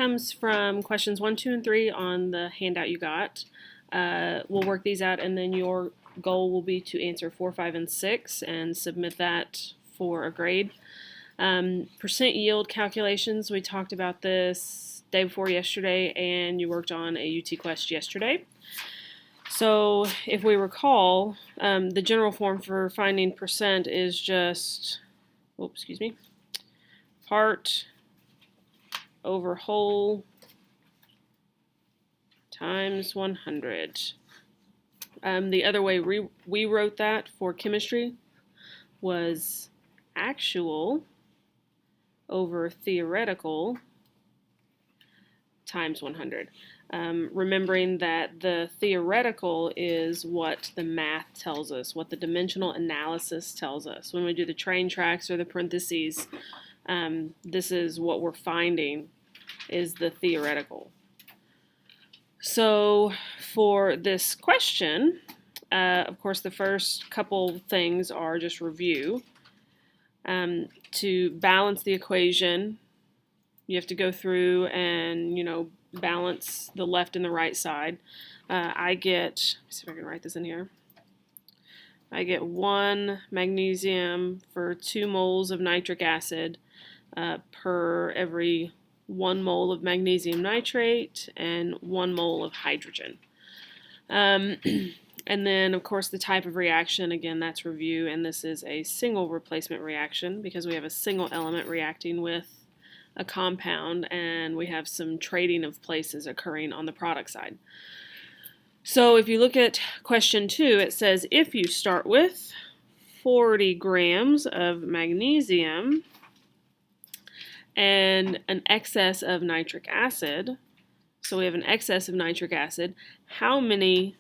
Comes from questions 1, 2, and 3 on the handout you got. We'll work these out, and then your goal will be to answer 4, 5, and 6 and submit that for a grade. Percent yield calculations, we talked about this day before yesterday, and you worked on a UT quest yesterday. So if we recall, the general form for finding percent is just, part over whole times 100. The other way we wrote that for chemistry was actual over theoretical times 100. Remembering that the theoretical is what the math tells us, what the dimensional analysis tells us. When we do the train tracks or the parentheses, this is what we're finding is the theoretical. So for this question, of course, the first couple things are just review. To balance the equation, you have to go through and, balance the left and the right side. Let's see if I can write this in here. I get 1 magnesium for 2 moles of nitric acid per every 1 mole of magnesium nitrate and 1 mole of hydrogen. And then, of course, the type of reaction, again, that's review, and this is a single replacement reaction because we have a single element reacting with a compound, and we have some trading of places occurring on the product side. So if you look at question 2, it says if you start with 40 grams of magnesium and an excess of nitric acid, so we have an excess of nitric acid, how many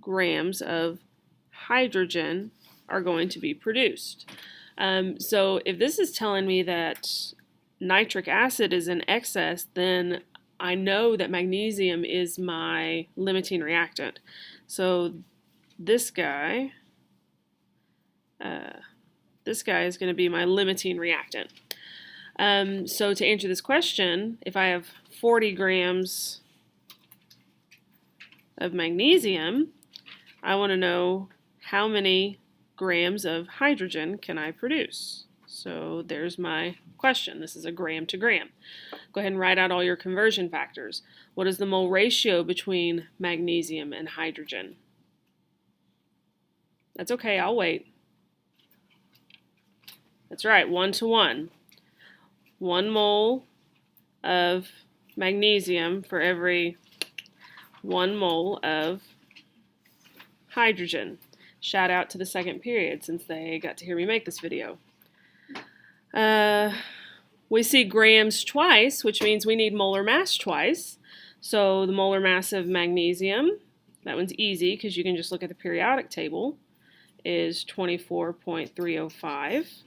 grams of hydrogen are going to be produced? So if this is telling me that nitric acid is in excess, then I know that magnesium is my limiting reactant. So this guy is going to be my limiting reactant. So to answer this question, if I have 40 grams of magnesium, I want to know how many grams of hydrogen can I produce. So there's my question. This is a gram to gram. Go ahead and write out all your conversion factors. What is the mole ratio between magnesium and hydrogen? That's okay, I'll wait. That's right, 1 to 1. 1 mole of magnesium for every 1 mole of hydrogen. Shout out to the second period since they got to hear me make this video. We see grams twice, which means we need molar mass twice. So the molar mass of magnesium, that one's easy because you can just look at the periodic table, is 24.305.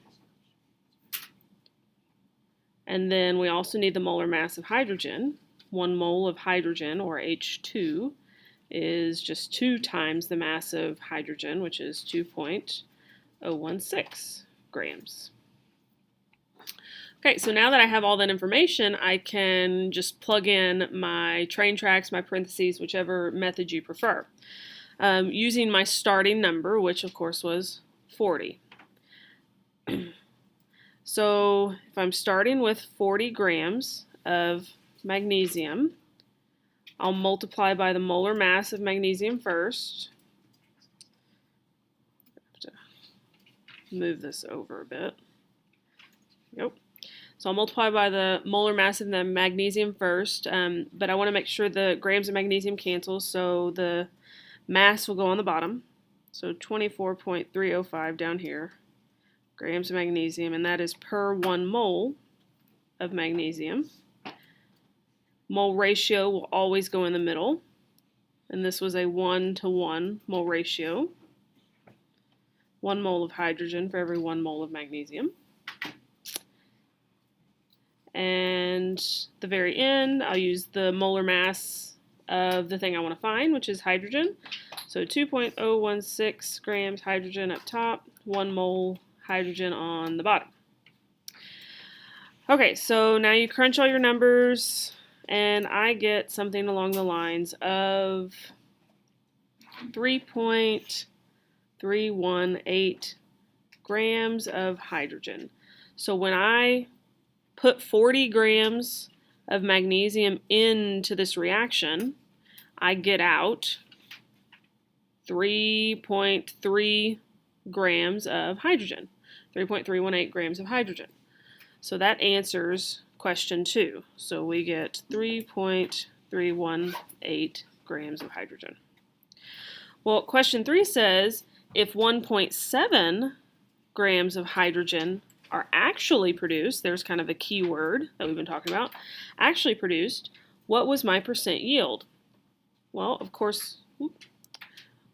And then we also need the molar mass of hydrogen. 1 mole of hydrogen, or H2, is just 2 times the mass of hydrogen, which is 2.016 grams. Okay, so now that I have all that information, I can just plug in my train tracks, my parentheses, whichever method you prefer, using my starting number, which of course was 40. So if I'm starting with 40 grams of magnesium, I'll multiply by the molar mass of magnesium first. I have to move this over a bit. Yep. So I'll multiply by the molar mass of the magnesium first, but I want to make sure the grams of magnesium cancel, so the mass will go on the bottom. So 24.305 down here, grams of magnesium, and that is per 1 mole of magnesium. Mole ratio will always go in the middle, and this was a 1 to 1 mole ratio. 1 mole of hydrogen for every 1 mole of magnesium. And at the very end, I'll use the molar mass of the thing I want to find, which is hydrogen. So 2.016 grams hydrogen up top, 1 mole hydrogen on the bottom. Okay, so now you crunch all your numbers and I get something along the lines of 3.318 grams of hydrogen. So when I put 40 grams of magnesium into this reaction, I get out 3.3 grams of hydrogen, 3.318 grams of hydrogen. So that answers question 2. So we get 3.318 grams of hydrogen. Well, question 3 says if 1.7 grams of hydrogen are actually produced, there's kind of a key word that we've been talking about, actually produced, what was my percent yield? Well, of course,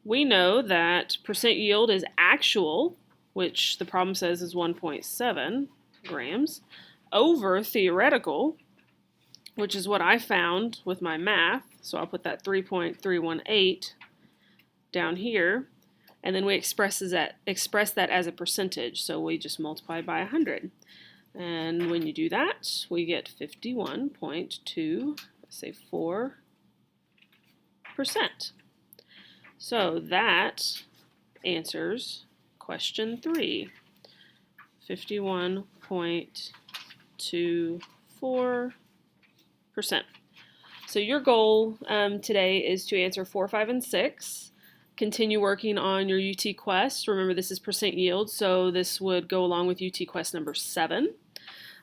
we know that percent yield is actual, which the problem says is 1.7 grams, over theoretical, which is what I found with my math. So I'll put that 3.318 down here. And then we express that as a percentage. So we just multiply by 100. And when you do that, we get 51.2, 4%. So that answers question 3. 51.24%. So your goal today is to answer 4, 5, and 6. Continue working on your UT Quest. Remember, this is percent yield, so this would go along with UT Quest number 7.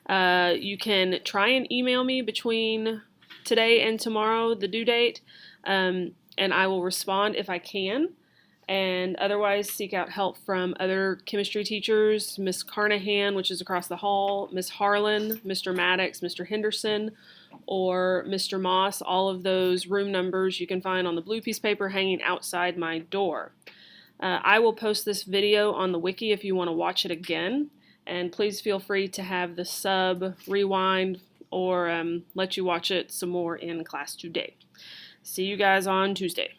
You can try and email me between today and tomorrow, the due date, and I will respond if I can. And otherwise, seek out help from other chemistry teachers, Miss Carnahan, which is across the hall, Miss Harlan, Mr. Maddox, Mr. Henderson, or Mr. Moss. All of those room numbers you can find on the blue piece of paper hanging outside my door. I will post this video on the wiki if you want to watch it again, and please feel free to have the sub rewind or let you watch it some more in class today. See you guys on Tuesday.